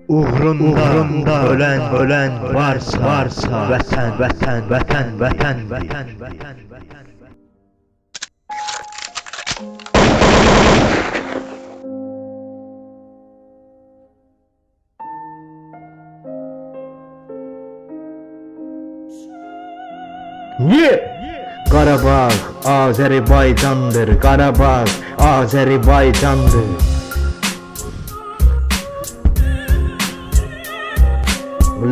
Uğrunda ölen varsa vətən. Qarabağ Azərbaycandır, Qarabağ Azərbaycandır.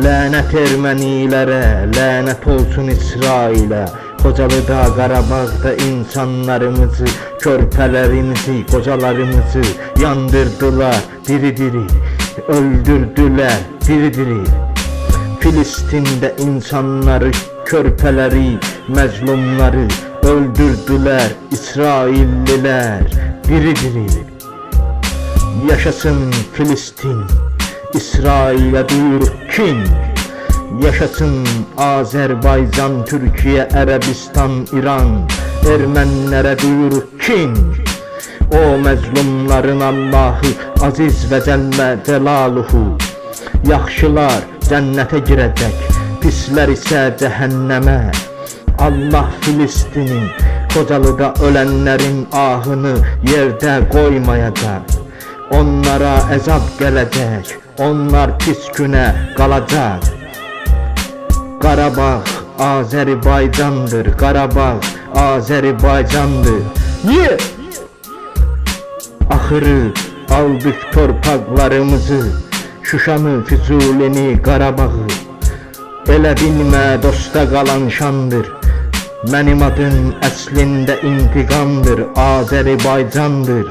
Lənət ermənilərə, lənət olsun İsrailə. Xocalıda, Qarabağda insanlarımızı, körpələrimizi, qocalarımızı yandırdılar diri-diri, öldürdülər diri-diri. Filistin'də insanları, körpələri, məzlumları öldürdülər İsraillilər diri-diri. Yaşasın Filistin, İsrail'e duyurur kin. Yaşasın Azerbaycan, Türkiye, Ərəbistan, İran, Ermənlərə duyurur kin. O məzlumların Allahı aziz və cəllə cəlaluhu. Yaxşılar cənnətə girəcək, pislər isə cəhənnəmə. Allah Filistin'in, Xocalıda ölənlərin ahını yerdə qoymayacaq. Onlara əzab gələcək, onlar pis günə qalacaq. Qarabağ Azərbaycandır, Qarabağ Azərbaycandır. Axırı aldıq torpaqlarımızı, Şuşanı, Füzulini, Qarabağı. Elə bilmə dosta qalan şandır. Mənim adım əslində intiqamdır, Azərbaycandır.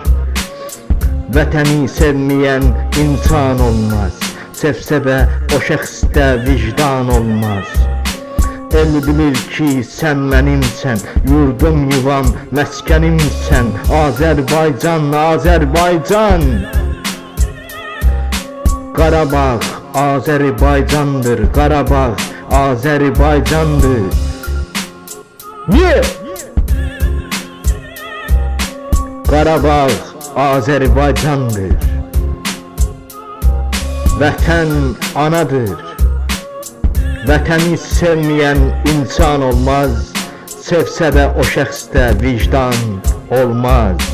Vətəni sevməyən insan olmaz, sevsə də o şəxsdə vicdan olmaz. El bilir ki sən mənimsən, yurdum yuvam məskənimsən, Azərbaycan, Azərbaycan. Qarabağ Azərbaycandır, Qarabağ Azərbaycandır. Qarabağ Azərbaycandır. Vətən anadır. Vətəni sevməyən insan olmaz, sevsə də o şəxsdə vicdan olmaz.